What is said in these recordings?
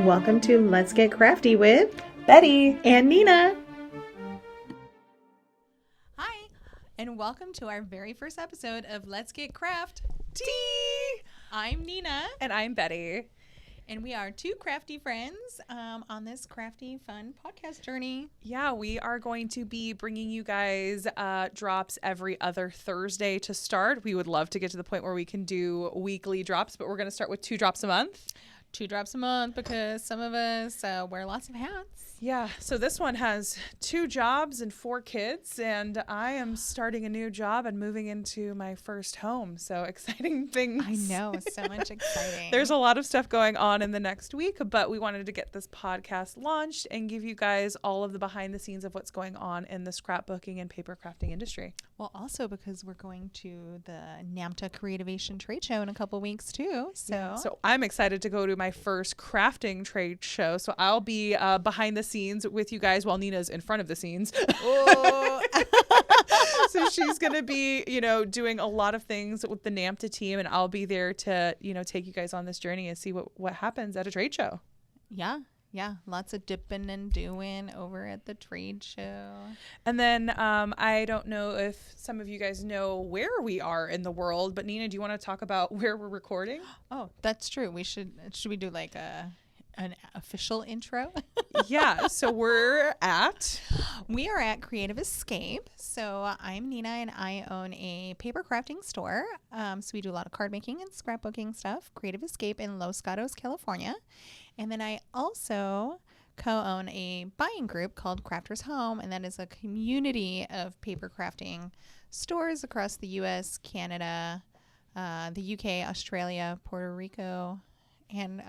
Welcome to Let's Get Crafty with Betty and Nina. Hi, and welcome to our very first episode of Let's Get Craft Tea. I'm Nina. And I'm Betty. And we are two crafty friends on this crafty, fun podcast journey. Yeah, we are going to be bringing you guys drops every other Thursday to start. We would love to get to the point where we can do weekly drops, but we're going to start with 2 drops a month. 2 drops a month because some of us wear lots of hats. Yeah, so this one has 2 jobs and 4 kids, and I am starting a new job and moving into my first home. So exciting things. I know, so much exciting. There's a lot of stuff going on in the next week, but we wanted to get this podcast launched and give you guys all of the behind the scenes of what's going on in the scrapbooking and paper crafting industry. Well, also because we're going to the NAMTA Creativation Trade Show in a couple weeks too. So I'm excited to go to my first crafting trade show. So I'll be behind the scenes with you guys while Nina's in front of the scenes. Oh. So she's going to be, doing a lot of things with the NAMTA team, and I'll be there to, take you guys on this journey and see what happens at a trade show. Yeah, lots of dipping and doing over at the trade show. And then I don't know if some of you guys know where we are in the world, but Nina, do you want to talk about where we're recording? Oh, that's true. Should we do like an official intro? Yeah, so we are at Creative Escape. So I'm Nina and I own a paper crafting store. So we do a lot of card making and scrapbooking stuff. Creative Escape in Los Gatos, California. And then I also co-own a buying group called Crafters Home, and that is a community of paper crafting stores across the U.S., Canada, the U.K., Australia, Puerto Rico, and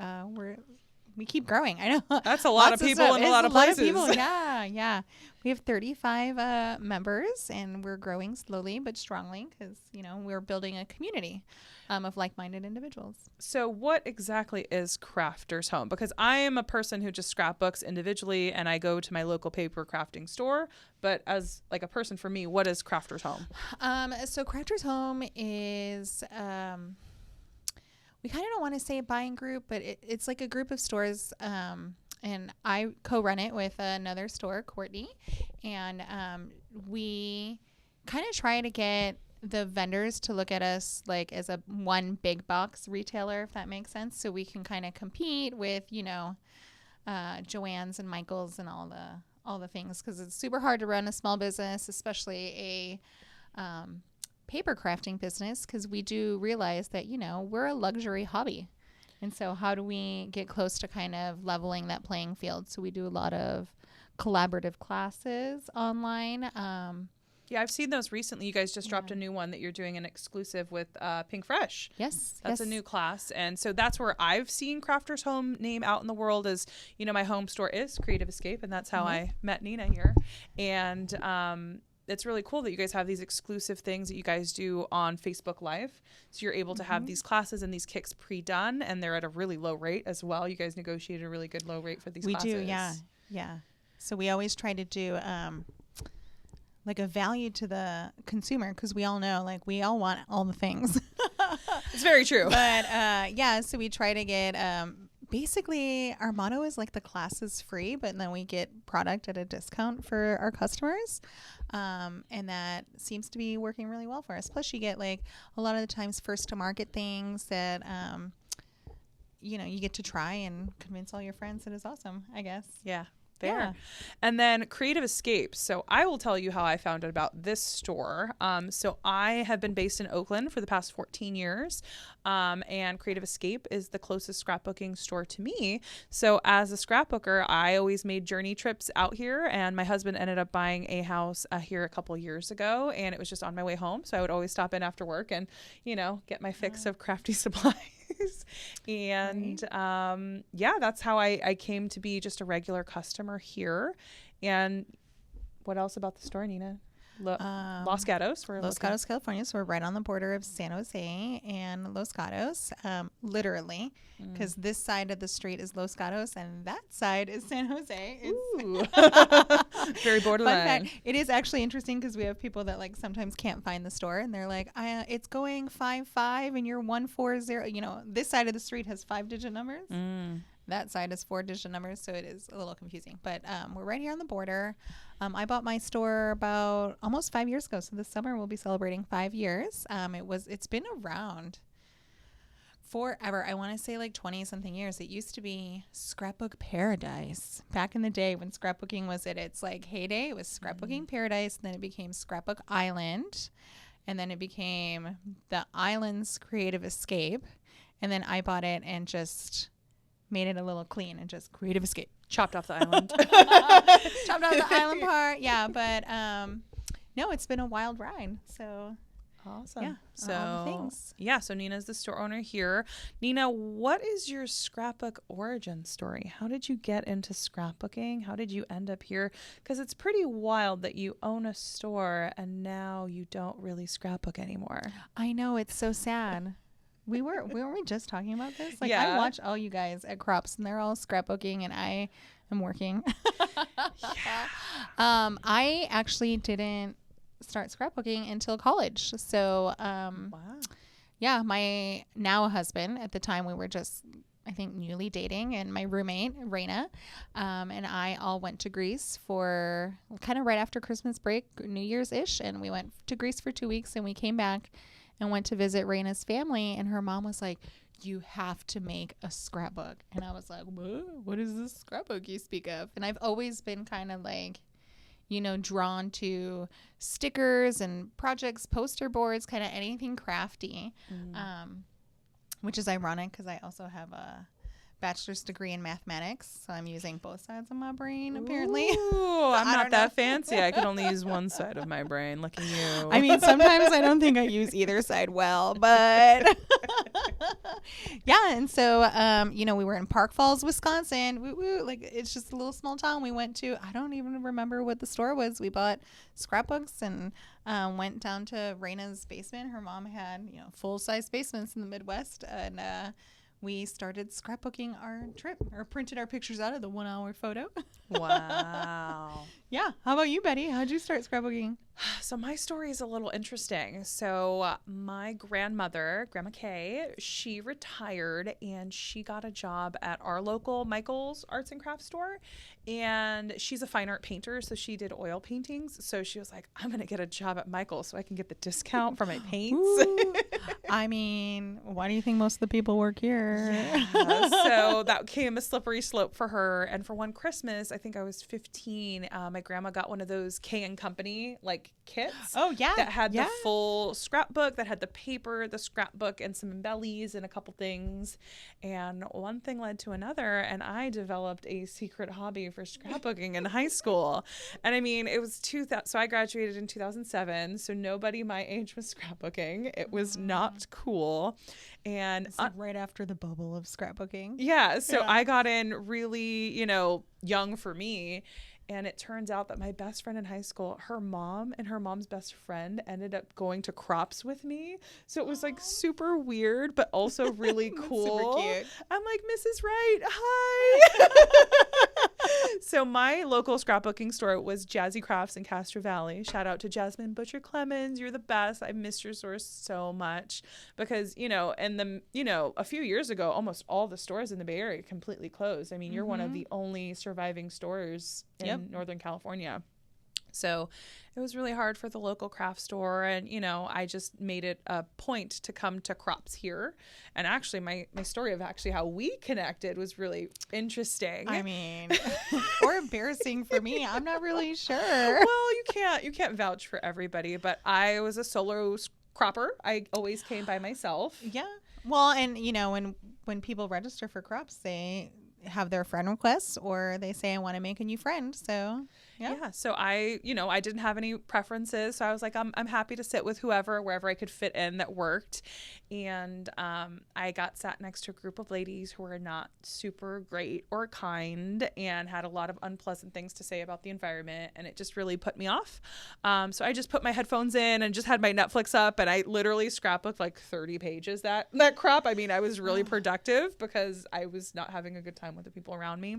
we keep growing. I know that's a lot of people in a lot of places. Yeah. We have 35 members, and we're growing slowly but strongly because we're building a community of like-minded individuals. So what exactly is Crafters Home? Because I am a person who just scrapbooks individually, and I go to my local paper crafting store. But as like a person, for me, what is Crafters Home? So Crafters Home is we kind of don't want to say a buying group, but it's like a group of stores. And I co-run it with another store, Courtney, and we kind of try to get the vendors to look at us like as a one big box retailer, if that makes sense. So we can kind of compete with, Joann's and Michael's and all the things, because it's super hard to run a small business, especially a paper crafting business, because we do realize that, we're a luxury hobby. And so how do we get close to kind of leveling that playing field? So we do a lot of collaborative classes online. Yeah, I've seen those recently. You guys just dropped a new one that you're doing an exclusive with Pink Fresh. Yes. That's a new class. And so that's where I've seen Crafters Home name out in the world is, my home store is Creative Escape. And that's how I met Nina here. And it's really cool that you guys have these exclusive things that you guys do on Facebook Live. So you're able to have these classes and these kicks pre-done, and they're at a really low rate as well. You guys negotiated a really good low rate for these classes. We do, yeah. So we always try to do like a value to the consumer, because we all know, like, we all want all the things. It's very true. But so we try to get basically our motto is like the class is free, but then we get product at a discount for our customers. And that seems to be working really well for us. Plus you get like a lot of the times first to market things that, you get to try and convince all your friends that it's awesome, I guess. Yeah. There. And then Creative Escape. So I will tell you how I found out about this store. So I have been based in Oakland for the past 14 years. And Creative Escape is the closest scrapbooking store to me. So as a scrapbooker, I always made journey trips out here. And my husband ended up buying a house here a couple years ago. And it was just on my way home. So I would always stop in after work and, get my fix of crafty supplies. And that's how I came to be just a regular customer here. And what else about the store, Nina? Los Gatos. Los Gatos, California. So we're right on the border of San Jose and Los Gatos, literally, because this side of the street is Los Gatos and that side is San Jose. It's very borderline. Fun fact, it is actually interesting because we have people that like sometimes can't find the store and they're like, it's going 55 and you're 140. You know, this side of the street has 5-digit numbers. That side is 4-digit numbers, so it is a little confusing. But we're right here on the border. I bought my store about almost 5 years ago, so this summer we'll be celebrating 5 years. It's been around forever. I want to say like 20-something years. It used to be Scrapbook Paradise. Back in the day when scrapbooking was at its like heyday, it was Scrapbooking Paradise, and then it became Scrapbook Island, and then it became the Island's Creative Escape, and then I bought it and just made it a little clean and just Creative Escape. Chopped off the island. Chopped off the island part. Yeah, but no, it's been a wild ride. So awesome. Yeah, so all the things. Yeah, so Nina's the store owner here. Nina, what is your scrapbook origin story? How did you get into scrapbooking? How did you end up here? Because it's pretty wild that you own a store and now you don't really scrapbook anymore. I know, it's so sad. Weren't we just talking about this? Like, Yeah. I watch all you guys at Crops and they're all scrapbooking and I am working. I actually didn't start scrapbooking until college. So, Wow. yeah, my now husband, at the time we were just, I think, newly dating, and my roommate, Raina, and I all went to Greece for kind of right after Christmas break, New Year's-ish, and we went to Greece for 2 weeks, and we came back and went to visit Raina's family, and her mom was like, you have to make a scrapbook. And I was like, what is this scrapbook you speak of? And I've always been kind of like, you know, drawn to stickers and projects, poster boards, kind of anything crafty, which is ironic because I also have a bachelor's degree in mathematics, so I'm using both sides of my brain apparently. Ooh, I'm I not don't that know. fancy. I can only use one side of my brain. Look at you. I mean, sometimes I don't think I use either side well, but yeah. And so, you know, we were in Park Falls, Wisconsin. Like, it's just a little small town. We went to, I don't even remember what the store was. We bought scrapbooks and went down to Raina's basement. Her mom had, you know, full-size basements in the Midwest, and we started scrapbooking our trip, or printed our pictures out of the 1 hour photo. Wow. Yeah. How about you, Betty? How'd you start scrapbooking? So my story is a little interesting. So my grandmother, Grandma Kay, she retired and she got a job at our local Michael's Arts and Crafts store. And she's a fine art painter, so she did oil paintings. So she was like, I'm going to get a job at Michael's so I can get the discount for my paints. I mean, why do you think most of the people work here? Yeah. So that became a slippery slope for her. And for one Christmas, I think I was 15, my grandma got one of those K and Company like kits. Oh, yeah. That had the full scrapbook, that had the paper, the scrapbook, and some embellies and a couple things. And one thing led to another, and I developed a secret hobby for scrapbooking in high school. And I mean, it was 2000. So I graduated in 2007. So nobody my age was scrapbooking. It was not cool. And It's like right after the bubble of scrapbooking. yeah. So Yeah. I got in really, you know, young for me. And it turns out that my best friend in high school, her mom and her mom's best friend ended up going to Crops with me. So it was like super weird, but also really That's cool. super cute. I'm like, Mrs. Wright, hi. So my local scrapbooking store was Jazzy Crafts in Castro Valley. Shout out to Jasmine Butcher Clemens. You're the best. I miss your store so much because, you know, a few years ago, almost all the stores in the Bay Area completely closed. I mean, you're one of the only surviving stores in Northern California. So it was really hard for the local craft store. And, you know, I just made it a point to come to Crops here. And actually, my story of actually how we connected was really interesting. I mean, or embarrassing for me. I'm not really sure. Well, you can't vouch for everybody, but I was a solo cropper. I always came by myself. Yeah. Well, and, you know, when people register for Crops, they have their friend requests or they say, I want to make a new friend. So Yeah. So I didn't have any preferences. So I was like, I'm happy to sit with wherever I could fit in that worked. And I got sat next to a group of ladies who were not super great or kind and had a lot of unpleasant things to say about the environment. And it just really put me off. So I just put my headphones in and just had my Netflix up, and I literally scrapbooked like 30 pages that crap. I mean, I was really productive because I was not having a good time with the people around me.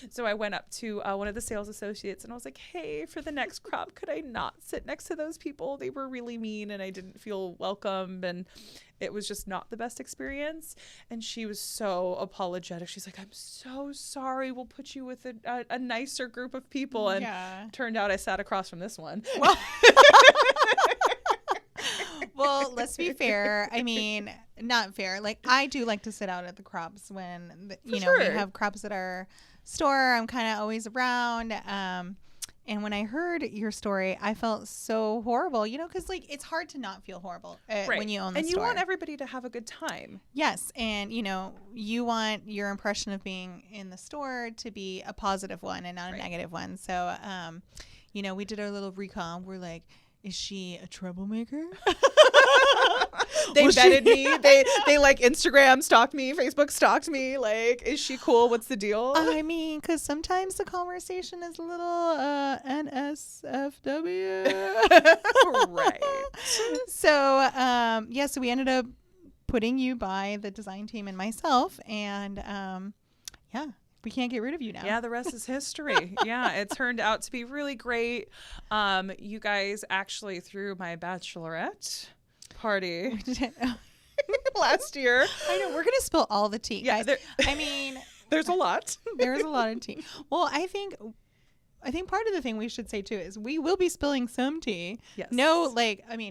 So I went up to one of the sales associates and I was like, hey, for the next crop, could I not sit next to those people? They were really mean and I didn't feel welcome, and it was just not the best experience. And she was so apologetic. She's like, I'm so sorry. We'll put you with a nicer group of people. And turned out I sat across from this one. Well, let's be fair. I mean, not fair. Like, I do like to sit out at the crops when, we have crops at our store. I'm kind of always around. And when I heard your story, I felt so horrible, because like it's hard to not feel horrible when you own the store. And you want everybody to have a good time. Yes. And, you want your impression of being in the store to be a positive one and not a negative one. So, we did our little recon. We're like, is she a troublemaker? They vetted me. They like Instagram stalked me, Facebook stalked me. Like, is she cool? What's the deal? I mean, because sometimes the conversation is a little NSFW. Right. So, so we ended up putting you by the design team and myself. And, we can't get rid of you now. Yeah, the rest is history. Yeah, it turned out to be really great. You guys actually threw my bachelorette party last year. I know, we're gonna spill all the tea, guys. There's a lot. There's a lot of tea. Well, I think part of the thing we should say too is we will be spilling some tea. Yes. No,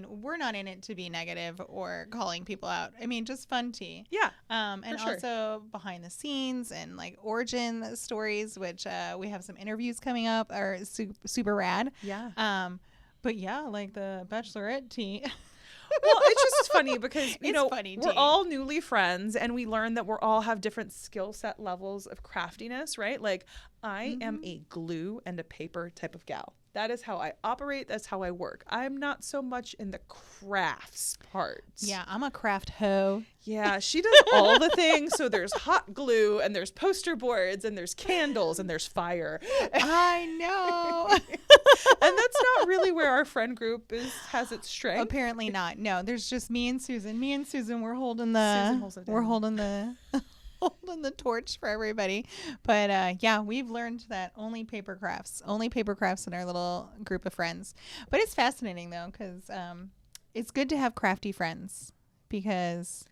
we're not in it to be negative or calling people out. I mean, just fun tea. Yeah. And also behind the scenes and like origin stories, which we have some interviews coming up, are super rad. Yeah. But yeah, like the bachelorette tea. Well, it's just funny because, funny we're all newly friends and we learn that we're all have different skill set levels of craftiness, right? Like I am a glue and a paper type of gal. That is how I operate. That's how I work. I'm not so much in the crafts part. Yeah, I'm a craft hoe. Yeah, she does all the things. So there's hot glue and there's poster boards and there's candles and there's fire. I know. And that's not really where our friend group has its strength. Apparently not. No, there's just me and Susan. We're holding the holding the torch for everybody. But we've learned that only paper crafts in our little group of friends. But it's fascinating though, because it's good to have crafty friends, because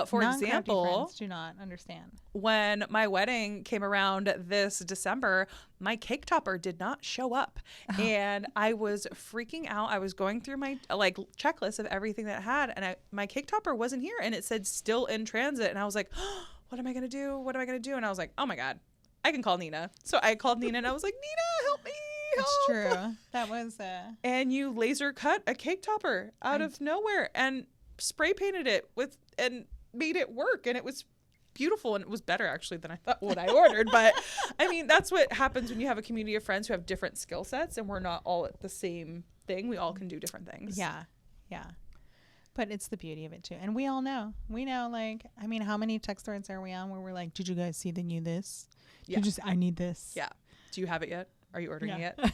for example, friends do not understand. When my wedding came around this December, my cake topper did not show up. And I was freaking out. I was going through my checklist of everything that I had, and my cake topper wasn't here, and it said still in transit. And I was like, what am I going to do? What am I going to do? And I was like, oh my God, I can call Nina. So I called Nina and I was like, Nina, help me. It's true. That was And you laser cut a cake topper out of nowhere and spray painted it and made it work, and it was beautiful, and it was better actually than I thought what I ordered. But I mean, that's what happens when you have a community of friends who have different skill sets, and we're not all at the same thing. We all can do different things. Yeah. But it's the beauty of it too. And we all know. We know, how many text threads are we on where we're like, did you guys see the new this? I need this. Yeah. Do you have it yet? Are you ordering it yet?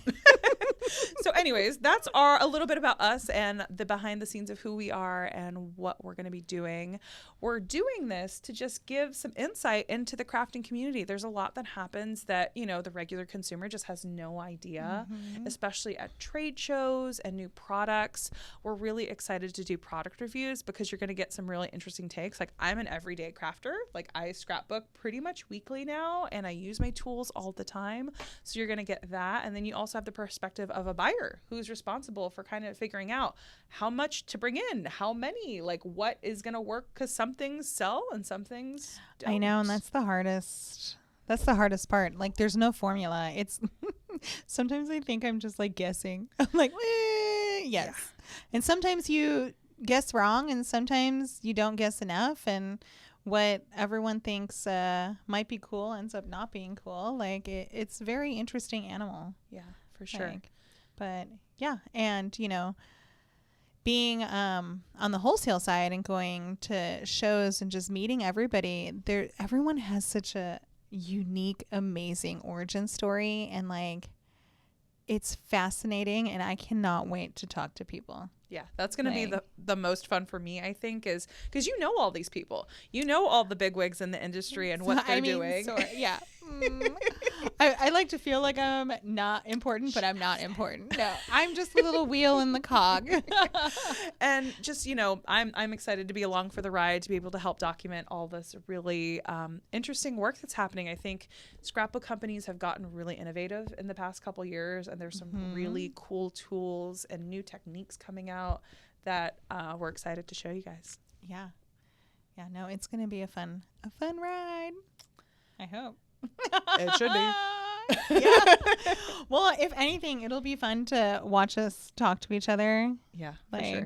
So anyways, that's a little bit about us and the behind the scenes of who we are and what we're going to be doing. We're doing this to just give some insight into the crafting community. There's a lot that happens that, the regular consumer just has no idea, especially at trade shows and new products. We're really excited to do product reviews because you're going to get some really interesting takes. Like, I'm an everyday crafter. Like, I scrapbook pretty much weekly now, and I use my tools all the time. So you're going to get that. And then you also have the perspective of a buyer who's responsible for kind of figuring out how much to bring in, how many, what is going to work, because some things sell and some things don't. I know, and that's the hardest part. Like, there's no formula. It's sometimes I think I'm just guessing. I'm like, yes. Yeah. And sometimes you guess wrong, and sometimes you don't guess enough, and what everyone thinks might be cool ends up not being cool. It's a very interesting animal. Yeah. for sure. But yeah, and being on the wholesale side and going to shows and just meeting everybody, everyone has such a unique, amazing origin story, and like it's fascinating, and I cannot wait to talk to people. Yeah, that's going to be the most fun for me, I think, is because all these people. You know all the bigwigs in the industry and what they're doing. Yeah. I like to feel like I'm not important, but I'm not important. No, I'm just a little wheel in the cog. And just, I'm excited to be along for the ride, to be able to help document all this really interesting work that's happening. I think scrapbook companies have gotten really innovative in the past couple years, and there's some really cool tools and new techniques coming out that we're excited to show you guys. Yeah. Yeah, no, it's going to be a fun ride. I hope. It should be. Yeah. Well, if anything, it'll be fun to watch us talk to each other. Yeah, like, for sure.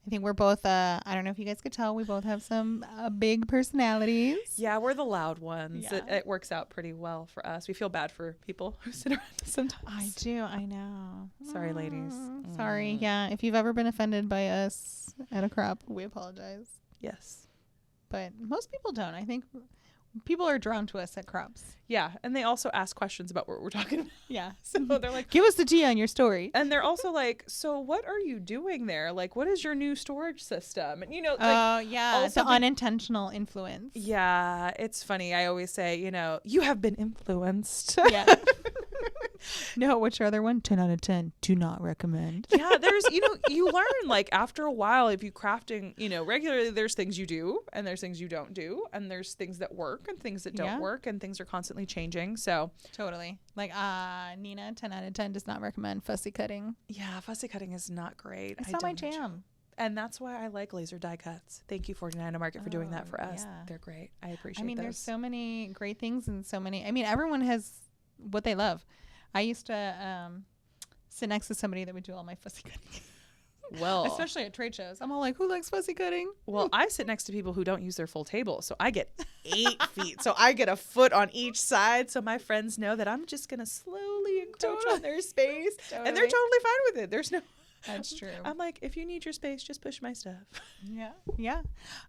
I think we're both, I don't know if you guys could tell, we both have some big personalities. Yeah, we're the loud ones. Yeah. It works out pretty well for us. We feel bad for people who sit around us sometimes. I do. I know. Sorry, ladies. Sorry. Yeah. If you've ever been offended by us at a crop, we apologize. Yes. But most people don't. I think people are drawn to us at crops. Yeah, and they also ask questions about what we're talking about. Yeah. So they're like, give us the tea on your story. and they're also like, so what are you doing there? Like, what is your new storage system? And yeah, also the unintentional influence. Yeah, it's funny. I always say, you have been influenced. Yeah. No, what's your other one? 10 out of 10. Do not recommend. Yeah, there's, you learn, like, after a while, if you crafting, regularly, there's things you do and there's things you don't do, and there's things that work and things that don't work, and things are constantly changing. So totally. Like, Nina, 10 out of 10 does not recommend fussy cutting. Yeah, fussy cutting is not great. It's not my jam. And that's why I like laser die cuts. Thank you, 49 Market, for doing that for us. Yeah. They're great. I appreciate those. There's so many great things, and so many. Everyone has what they love. I used to sit next to somebody that would do all my fussy cutting. Well, especially at trade shows. I'm all like, who likes fussy cutting? Well, I sit next to people who don't use their full table. So I get 8 feet. So I get a foot on each side. So my friends know that I'm just going to slowly encroach on their space. And they're totally fine with it. There's no... That's true. I'm like, if you need your space, just push my stuff. Yeah. Yeah.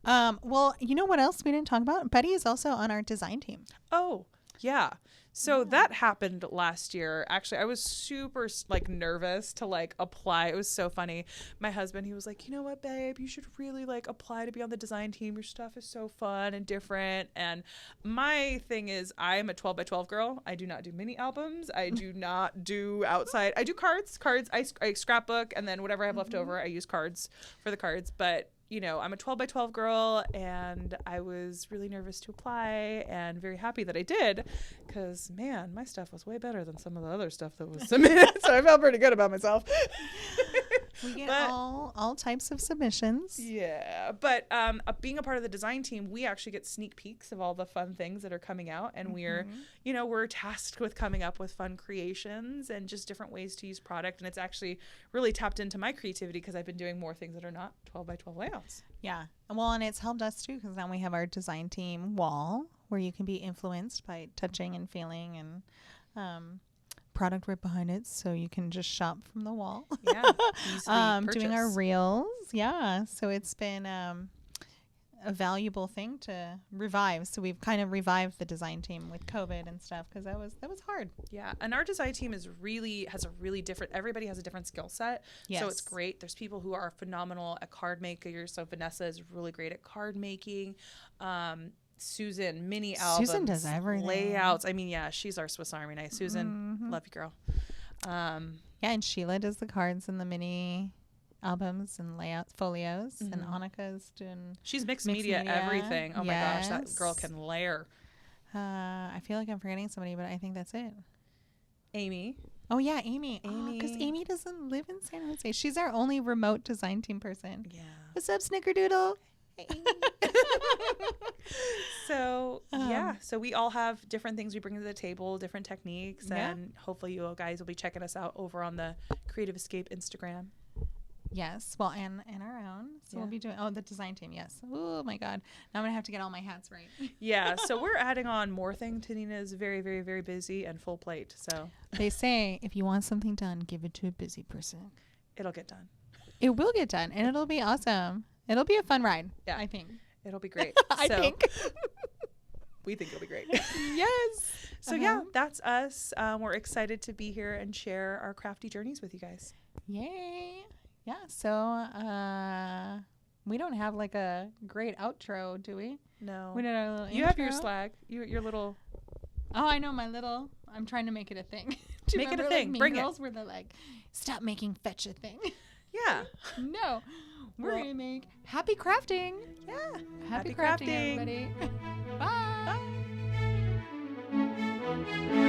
Well, you know what else we didn't talk about? Betty is also on our design team. Oh, yeah. So that happened last year. Actually, I was super nervous to apply. It was so funny. My husband, he was like, you know what, babe, you should really apply to be on the design team. Your stuff is so fun and different. And my thing is, I am a 12 by 12 girl. I do not do mini albums. I do not do outside. I do cards. I scrapbook, and then whatever I have left over, I use cards for the cards. But I'm a 12 by 12 girl, and I was really nervous to apply and very happy that I did, because, man, my stuff was way better than some of the other stuff that was submitted. So I felt pretty good about myself. We get all types of submissions. Yeah. But being a part of the design team, we actually get sneak peeks of all the fun things that are coming out. And we're tasked with coming up with fun creations and just different ways to use product. And it's actually really tapped into my creativity, because I've been doing more things that are not 12 by 12 layouts. Yeah. Well, and it's helped us too, because now we have our design team wall where you can be influenced by touching and feeling, and product right behind it, so you can just shop from the wall. Yeah. Doing our reels. Yeah. So it's been a valuable thing to revive. So we've kind of revived the design team with COVID and stuff, because that was hard. Yeah. And our design team has a really different, everybody has a different skill set. Yes. So it's great. There's people who are phenomenal at card making. So Vanessa is really great at card making. Susan, mini albums. Susan does everything. Layouts. She's our Swiss Army knife. Susan, love you, girl. Yeah, and Sheila does the cards and the mini albums and layouts, folios, and Annika's doing... She's mixed media, everything. Oh my gosh, that girl can layer. I feel like I'm forgetting somebody, but I think that's it. Amy. Oh, yeah, Amy. Because Amy doesn't live in San Jose. She's our only remote design team person. Yeah. What's up, Snickerdoodle? So we all have different things we bring to the table, different techniques, and hopefully you guys will be checking us out over on the Creative Escape Instagram. Yes. Well, and our own. So we'll be doing, the design team. Yes. Oh my God. Now I'm going to have to get all my hats right. Yeah. So we're adding on more thing to Nina's very, very, very busy and full plate. So They say if you want something done, give it to a busy person. it'll get done. It will get done and it'll be awesome. It'll be a fun ride. Yeah. I think. It'll be great. I think. We think it'll be great. Yes. So yeah, that's us. We're excited to be here and share our crafty journeys with you guys. Yay. Yeah. So we don't have like a great outro, do we? No. We did our little You have your intro. slag. Your little. Oh, I know my little. I'm trying to make it a thing. Do you Make it a remember, thing. Like, Bring Mean it. Girls where they're like, stop making fetch a thing. Yeah. No, we're Well- gonna make happy crafting. Yeah. Happy Happy crafting. crafting, everybody. Bye. Bye.